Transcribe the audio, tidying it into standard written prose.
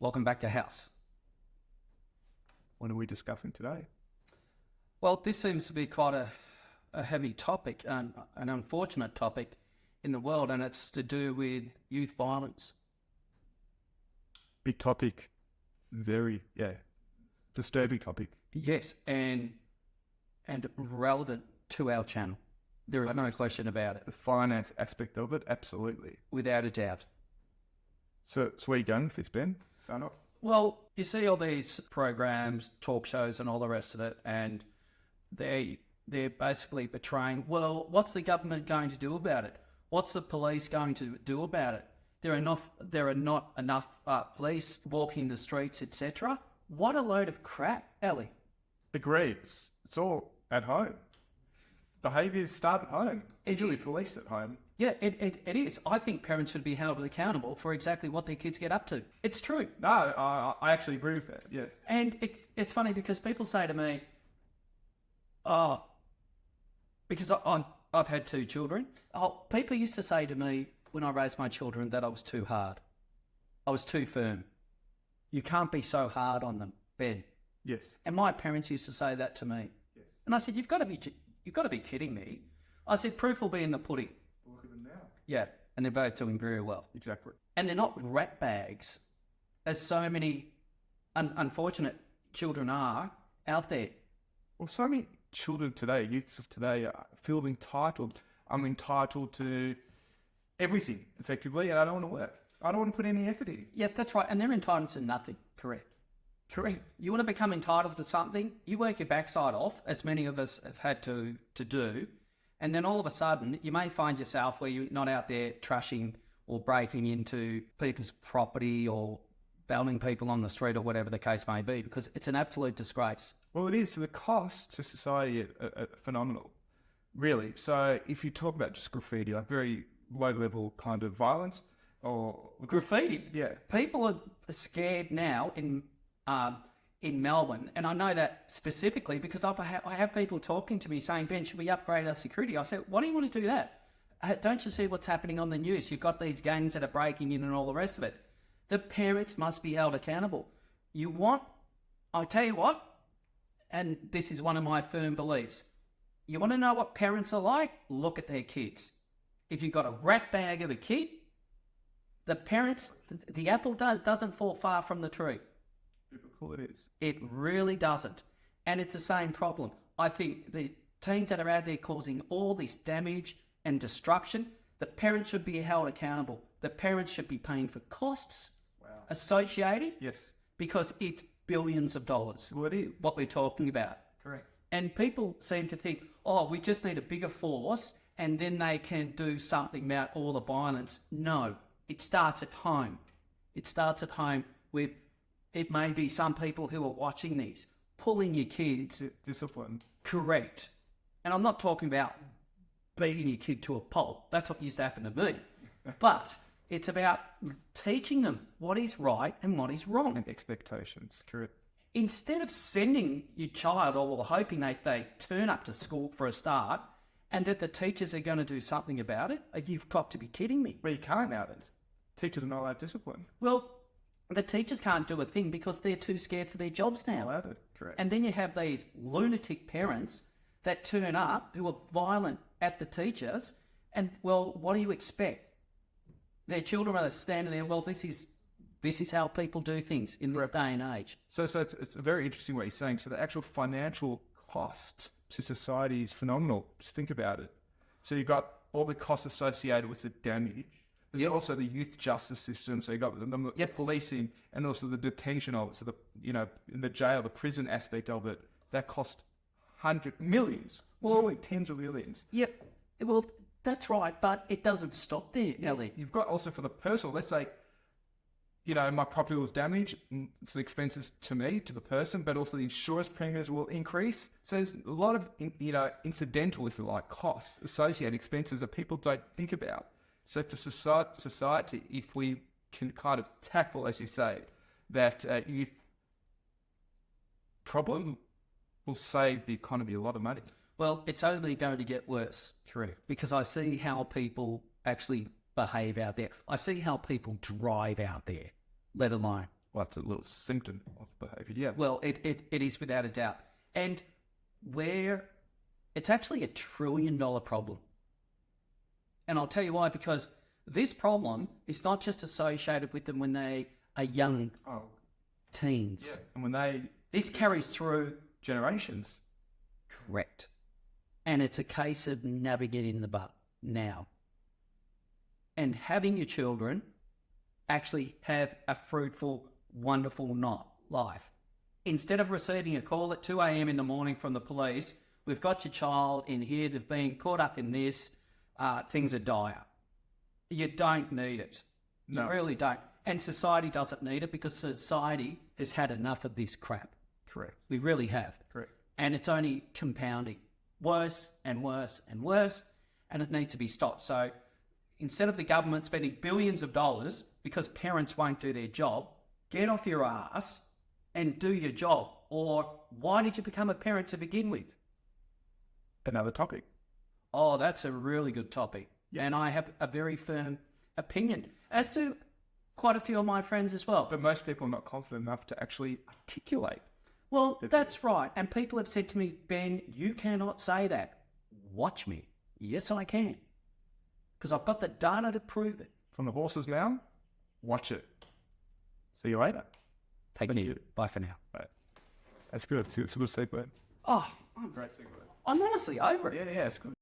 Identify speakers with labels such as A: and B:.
A: Welcome back to House.
B: What are we discussing today?
A: Well, this seems to be quite a heavy topic, and an unfortunate topic in the world, and it's to do with youth violence.
B: Big topic, very, disturbing topic.
A: Yes, and relevant to our channel. There is no question about it.
B: The finance aspect of it, absolutely.
A: Without a doubt.
B: So where are you going with this, Ben? Start off.
A: Well, you see all these programs, talk shows and all the rest of it, and they're basically portraying, well, what's the government going to do about it? What's the police going to do about it? There are not enough police walking the streets, etc. What a load of crap, Ellie.
B: Agreed. It's all at home. Behaviours start at home. Usually police at home.
A: Yeah, it is. I think parents should be held accountable for exactly what their kids get up to. It's true.
B: No, I actually agree with that, yes.
A: And it's funny because people say to me, because I've had two children. People used to say to me when I raised my children that I was too hard. I was too firm. You can't be so hard on them, Ben.
B: Yes.
A: And my parents used to say that to me.
B: Yes.
A: And I said, you've got to be kidding me. I said, proof will be in the pudding.
B: Look at them now.
A: Yeah, and they're both doing very well.
B: Exactly.
A: And they're not rat bags, as so many unfortunate children are out there.
B: Well, so many children today, youths of today, feel entitled. I'm entitled to everything, effectively, and I don't want to work. I don't want to put any effort in.
A: Yeah, that's right. And they're entitled to nothing.
B: Correct.
A: You want to become entitled to something, you work your backside off, as many of us have had to do, and then all of a sudden you may find yourself where you're not out there trashing or breaking into people's property or bailing people on the street or whatever the case may be, because it's an absolute disgrace.
B: Well, it is. So the costs to society are phenomenal, really. So if you talk about just graffiti, like very low-level kind of violence, or
A: Graffiti?
B: Yeah.
A: People are scared now in Melbourne, and I know that specifically because I have people talking to me saying, Ben, should we upgrade our security? I said, why do you want to do that? Don't you see what's happening on the news? You've got these gangs that are breaking in and all the rest of it. The parents must be held accountable. I'll tell you what, and this is one of my firm beliefs, you want to know what parents are like? Look at their kids. If you've got a rat bag of a kid, the parents, the apple doesn't fall far from the tree.
B: Biblical it is.
A: It really doesn't. And it's the same problem. I think the teens that are out there causing all this damage and destruction, the parents should be held accountable. The parents should be paying for costs associated.
B: Yes.
A: Because it's billions of dollars.
B: Well, it is.
A: What we're talking about.
B: Correct.
A: And people seem to think, we just need a bigger force and then they can do something about all the violence. No, it starts at home. It starts at home with, it may be some people who are watching these, pulling your kids.
B: Discipline.
A: Correct. And I'm not talking about beating your kid to a pulp. That's what used to happen to me. But it's about teaching them what is right and what is wrong.
B: And expectations. Correct.
A: Instead of sending your child or hoping they turn up to school for a start and that the teachers are going to do something about it, you've got to be kidding me.
B: Well, you can't nowadays. Teachers are not allowed discipline.
A: Well, the teachers can't do a thing because they're too scared for their jobs now.
B: Allowed it. Correct.
A: And then you have these lunatic parents that turn up who are violent at the teachers. And, well, what do you expect? Their children are standing there, well, this is how people do things in this day and age.
B: So it's a very interesting what you're saying. So the actual financial cost to society is phenomenal. Just think about it. So you've got all the costs associated with the damage. There's also the youth justice system. So you've got the policing and also the detention of it. So in the jail, the prison aspect of it, that cost millions, probably tens of millions.
A: Yep. Well, that's right, but it doesn't stop there, Ellie.
B: You've got also for the personal, let's say, my property was damaged, it's the expenses to me, to the person, but also the insurance premiums will increase. So there's a lot of, incidental, if you like, costs, associated expenses that people don't think about. So for society, if we can kind of tackle, as you say, that youth problem will save the economy a lot of money.
A: Well, it's only going to get worse.
B: Correct.
A: Because I see how people actually behave out there. I see how people drive out there, let alone
B: Well, that's a little symptom of behaviour. Yeah.
A: Well, it is without a doubt. And where it's actually $1 trillion problem. And I'll tell you why, because this problem is not just associated with them when they are young teens.
B: Yeah. And when
A: This carries through.
B: generations.
A: Correct. And it's a case of navigating the butt now. And having your children actually have a fruitful, wonderful life. Instead of receiving a call at 2 a.m. in the morning from the police, we've got your child in here, they've been caught up in this, things are dire. You don't need it.
B: No.
A: You really don't. And society doesn't need it because society has had enough of this crap.
B: Correct.
A: We really have.
B: Correct.
A: And it's only compounding. Worse and worse and worse. And it needs to be stopped. So instead of the government spending billions of dollars because parents won't do their job, get off your ass and do your job. Or why did you become a parent to begin with?
B: Another topic.
A: Oh, that's a really good topic.
B: Yeah.
A: And I have a very firm opinion, as do quite a few of my friends as well.
B: But most people are not confident enough to actually articulate.
A: Well, that's right. And people have said to me, Ben, you cannot say that. Watch me. Yes, I can. Because I've got the data to prove it.
B: From the horse's mouth, watch it. See you later.
A: Thank you. Bye for now.
B: Right. That's good. It's a good segue.
A: Oh, I'm honestly over it.
B: Yeah, it's good.